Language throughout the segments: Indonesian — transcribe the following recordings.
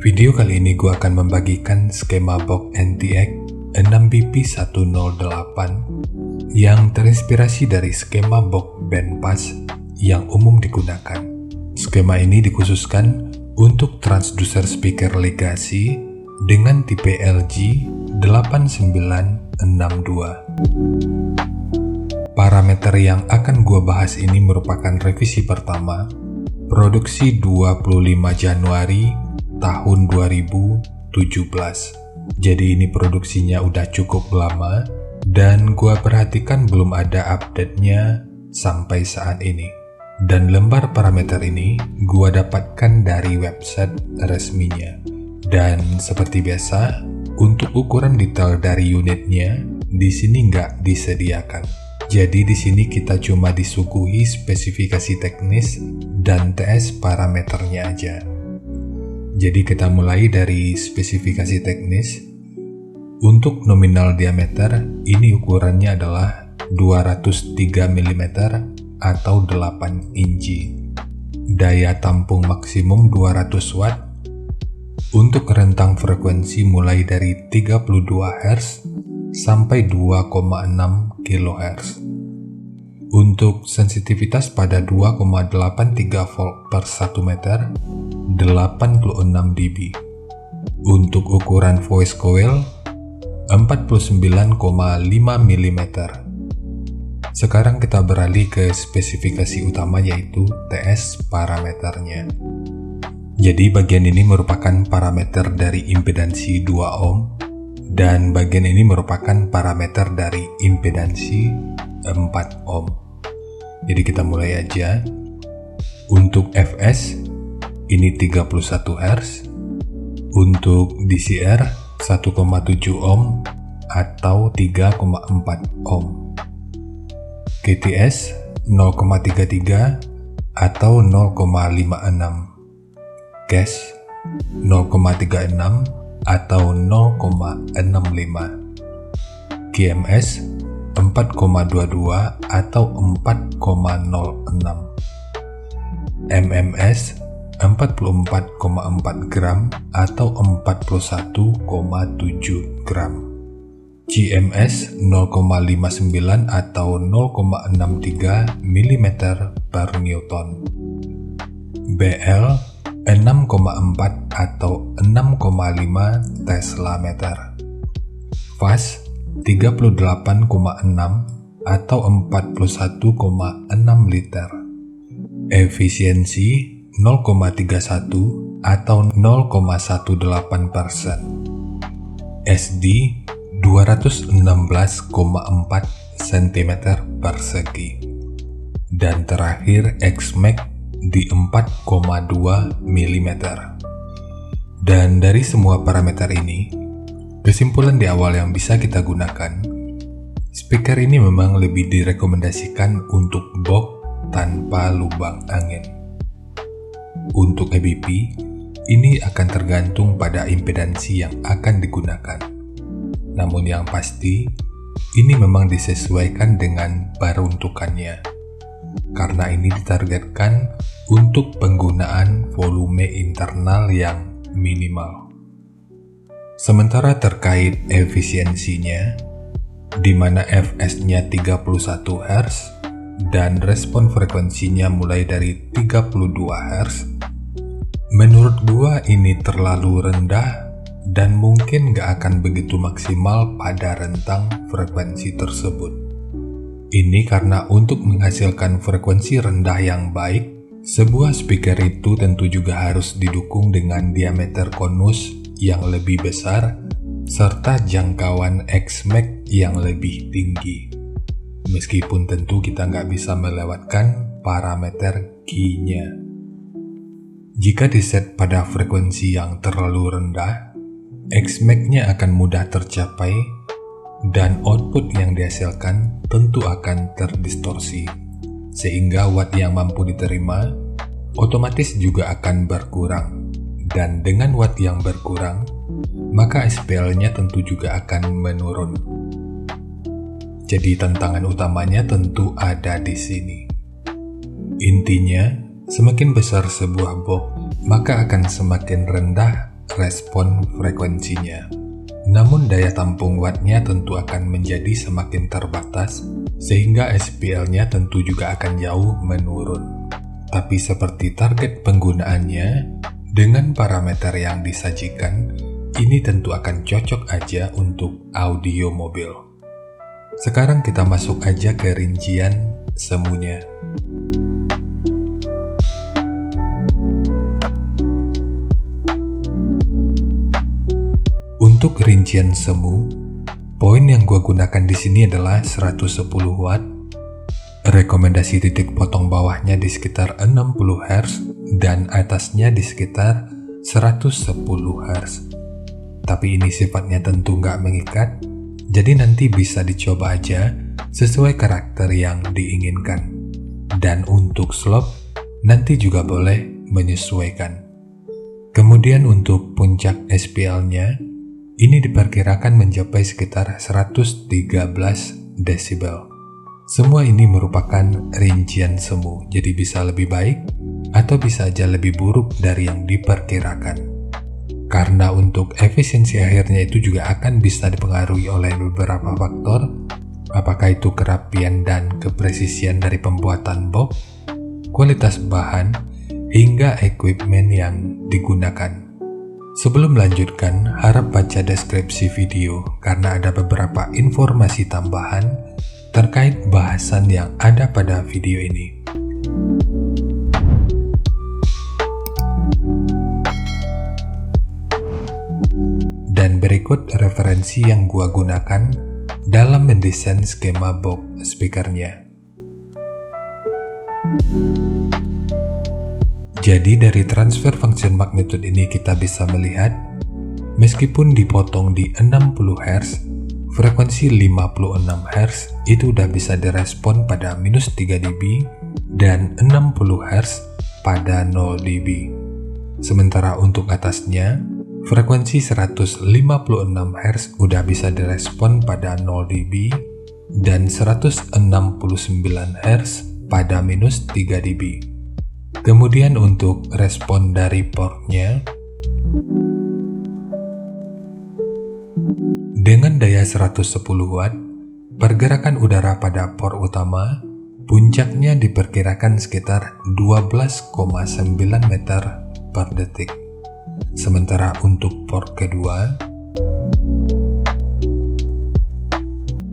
Video kali ini gue akan membagikan skema box NTX 6BP108 yang terinspirasi dari skema box bandpass yang umum digunakan. Skema ini dikhususkan untuk transducer speaker legacy dengan tipe LG 8962. Parameter yang akan gue bahas ini merupakan revisi pertama, produksi 25 Januari tahun 2017. Jadi ini produksinya udah cukup lama dan gua perhatikan belum ada update-nya sampai saat ini. Dan lembar parameter ini gua dapatkan dari website resminya. Dan seperti biasa, untuk ukuran detail dari unitnya di sini nggak disediakan. Jadi di sini kita cuma disuguhi spesifikasi teknis dan TS parameternya aja. Jadi kita mulai dari spesifikasi teknis. Untuk nominal diameter, ini ukurannya adalah 203 mm atau 8 inci. Daya tampung maksimum 200 watt. Untuk rentang frekuensi mulai dari 32 Hz sampai 2,6 kHz. Untuk sensitivitas pada 2,83 volt per 1 meter, 86 dB. Untuk ukuran voice coil, 49,5 mm. Sekarang kita beralih ke spesifikasi utama yaitu TS parameternya. Jadi bagian ini merupakan parameter dari impedansi 2 ohm dan bagian ini merupakan parameter dari impedansi 4 ohm. Jadi kita mulai aja. Untuk Fs ini 31 Hz. Untuk DCR 1,7 ohm atau 3,4 ohm. KTS 0,33 atau 0,56. Cache 0,36 atau 0,65. QMS 4,22 atau 4,06. MMS 44,4 gram atau 41,7 gram. GMS 0,59 atau 0,63 mm per Newton. BL 6,4 atau 6,5 Tesla meter. Fast 38,6 atau 41,6 liter. Efisiensi 0,31 atau 0,18%. SD 216,4 cm persegi. Dan terakhir Xmax di 4,2 mm. Dan dari semua parameter ini, kesimpulan di awal yang bisa kita gunakan, speaker ini memang lebih direkomendasikan untuk box tanpa lubang angin. Untuk EBP, ini akan tergantung pada impedansi yang akan digunakan. Namun yang pasti, ini memang disesuaikan dengan peruntukannya. Karena ini ditargetkan untuk penggunaan volume internal yang minimal. Sementara terkait efisiensinya, di mana Fs-nya 31 Hz dan respon frekuensinya mulai dari 32 Hz, menurut gua ini terlalu rendah dan mungkin gak akan begitu maksimal pada rentang frekuensi tersebut. Ini karena untuk menghasilkan frekuensi rendah yang baik, sebuah speaker itu tentu juga harus didukung dengan diameter konus yang lebih besar serta jangkauan Xmax yang lebih tinggi. Meskipun tentu kita nggak bisa melewatkan parameter Q-nya. Jika diset pada frekuensi yang terlalu rendah, Xmax-nya akan mudah tercapai dan output yang dihasilkan tentu akan terdistorsi, sehingga watt yang mampu diterima otomatis juga akan berkurang. Dan dengan watt yang berkurang, maka SPL-nya tentu juga akan menurun. Jadi tantangan utamanya tentu ada di sini. Intinya, Semakin besar sebuah box, maka akan semakin rendah respon frekuensinya. Namun daya tampung wattnya tentu akan menjadi semakin terbatas, sehingga SPL-nya tentu juga akan jauh menurun. Tapi seperti target penggunaannya, dengan parameter yang disajikan, ini tentu akan cocok aja untuk audio mobil. Sekarang kita masuk aja ke rincian semuanya. Untuk rincian semu, poin yang gua gunakan di sini adalah 110 watt. Rekomendasi titik potong bawahnya di sekitar 60 Hz dan atasnya di sekitar 110 Hz. Tapi ini sifatnya tentu nggak mengikat, jadi nanti bisa dicoba aja sesuai karakter yang diinginkan. Dan untuk slope, nanti juga boleh menyesuaikan. Kemudian untuk puncak SPL-nya, ini diperkirakan mencapai sekitar 113 desibel. Semua ini merupakan rincian semu, jadi bisa lebih baik atau bisa aja lebih buruk dari yang diperkirakan. Karena untuk efisiensi akhirnya itu juga akan bisa dipengaruhi oleh beberapa faktor, apakah itu kerapian dan kepresisian dari pembuatan box, kualitas bahan, hingga equipment yang digunakan. Sebelum melanjutkan, harap baca deskripsi video karena ada beberapa informasi tambahan terkait bahasan yang ada pada video ini. Dan berikut referensi yang gua gunakan dalam mendesain skema box speakernya. Jadi dari transfer function magnitude ini kita bisa melihat, meskipun dipotong di 60 Hz, frekuensi 56 Hz itu udah bisa direspon pada minus 3 dB dan 60 Hz pada 0 dB. Sementara untuk atasnya, frekuensi 156 Hz udah bisa direspon pada 0 dB dan 169 Hz pada minus 3 dB. Kemudian untuk respon dari portnya, dengan daya 110 watt, pergerakan udara pada port utama, puncaknya diperkirakan sekitar 12,9 meter per detik. Sementara untuk port kedua,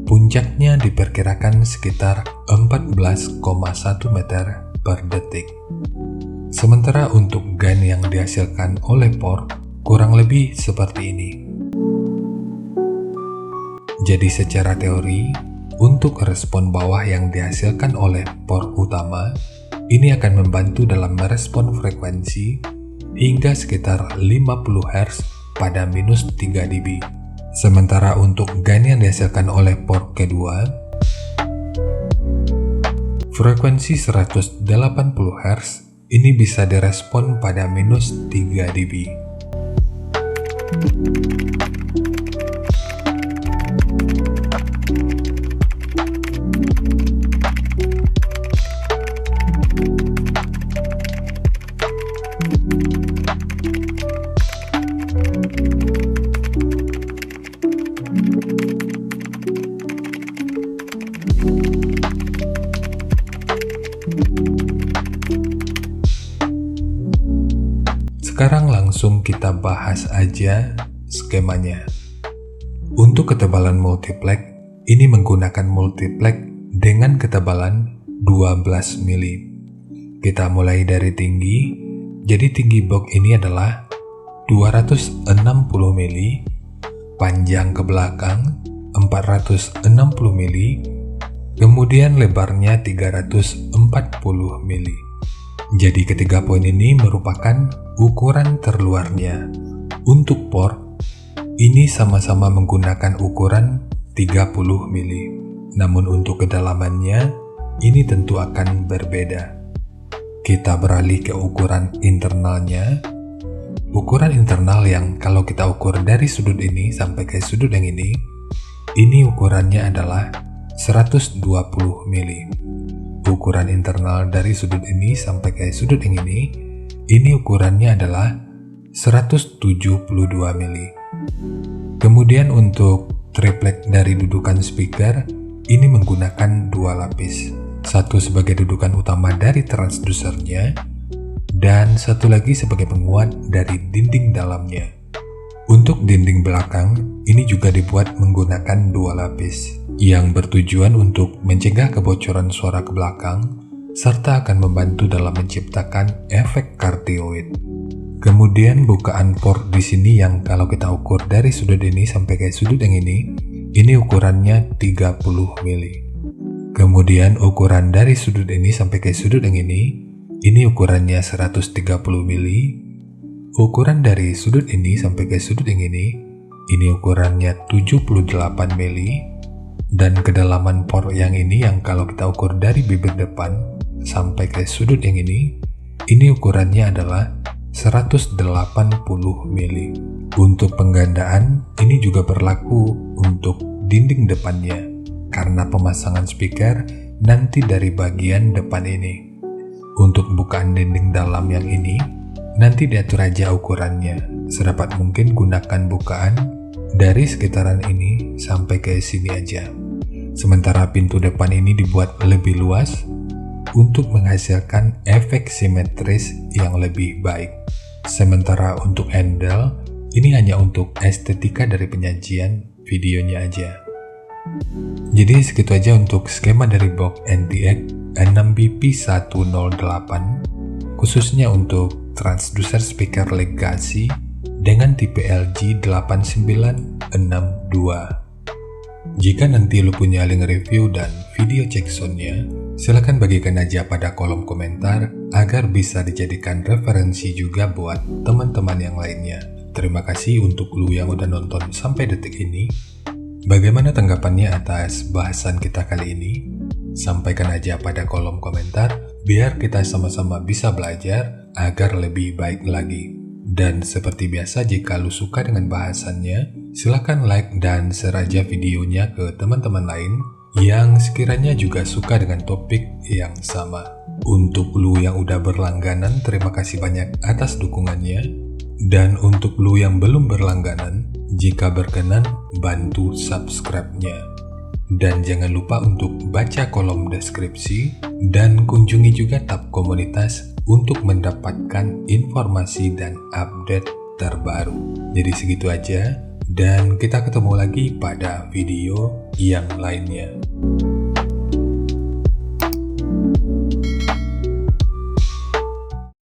puncaknya diperkirakan sekitar 14,1 meter per detik. Sementara untuk gain yang dihasilkan oleh port kurang lebih seperti ini. Jadi secara teori, untuk respon bawah yang dihasilkan oleh port utama, ini akan membantu dalam merespon frekuensi hingga sekitar 50 Hz pada minus 3 dB. Sementara untuk gain yang dihasilkan oleh port kedua, frekuensi 180 Hz ini bisa direspon pada minus 3 dB. Sekarang langsung kita bahas aja skemanya. Untuk ketebalan multiplex, ini menggunakan multiplex dengan ketebalan 12 mili. Kita mulai dari tinggi, jadi tinggi box ini adalah 260 mili, panjang ke belakang 460 mili, kemudian lebarnya 340 mili. Jadi ketiga poin ini merupakan ukuran terluarnya. Untuk port, ini sama-sama menggunakan ukuran 30 mili. Namun untuk kedalamannya, ini tentu akan berbeda. Kita beralih ke ukuran internalnya. Ukuran internal yang kalau kita ukur dari sudut ini sampai ke sudut yang ini ukurannya adalah 120 mili. ukuran internal dari sudut ini sampai ke sudut yang ini ukurannya adalah 172 mili. Kemudian untuk triplek dari dudukan speaker, ini menggunakan dua lapis. Satu sebagai dudukan utama dari transdusernya, dan satu lagi sebagai penguat dari dinding dalamnya. Untuk dinding belakang, ini juga dibuat menggunakan dua lapis, yang bertujuan untuk mencegah kebocoran suara ke belakang, serta akan membantu dalam menciptakan efek kardioid. Kemudian bukaan port di sini yang kalau kita ukur dari sudut ini sampai ke sudut yang ini ukurannya 30 mili. Kemudian ukuran dari sudut ini sampai ke sudut yang ini ukurannya 130 mili. Ukuran dari sudut ini sampai ke sudut yang ini ukurannya 78 mili. Dan kedalaman port yang ini yang kalau kita ukur dari bibir depan sampai ke sudut yang ini ukurannya adalah 180 mili. Untuk penggandaan, ini juga berlaku untuk dinding depannya. Karena pemasangan speaker nanti dari bagian depan ini. Untuk bukaan dinding dalam yang ini, nanti diatur aja ukurannya. Sedapat mungkin gunakan bukaan dari sekitaran ini sampai ke sini aja. Sementara pintu depan ini dibuat lebih luas untuk menghasilkan efek simetris yang lebih baik. Sementara untuk handle, ini hanya untuk estetika dari penyajian videonya aja. Jadi segitu aja untuk skema dari box NTX 6BP108 khususnya untuk transducer speaker Legacy dengan tipe LG8962. Jika nanti lu punya link review dan video check soundnya, silahkan bagikan aja pada kolom komentar agar bisa dijadikan referensi juga buat teman-teman yang lainnya. Terima kasih untuk lu yang udah nonton sampai detik ini. Bagaimana tanggapannya atas bahasan kita kali ini? Sampaikan aja pada kolom komentar biar kita sama-sama bisa belajar agar lebih baik lagi. Dan seperti biasa, jika lu suka dengan bahasannya, silahkan like dan share aja videonya ke teman-teman lain yang sekiranya juga suka dengan topik yang sama. Untuk lu yang udah berlangganan, terima kasih banyak atas dukungannya. Dan untuk lu yang belum berlangganan, jika berkenan, bantu subscribe-nya. Dan jangan lupa untuk baca kolom deskripsi dan kunjungi juga tab komunitas untuk mendapatkan informasi dan update terbaru. Jadi segitu aja, dan kita ketemu lagi pada video yang lainnya.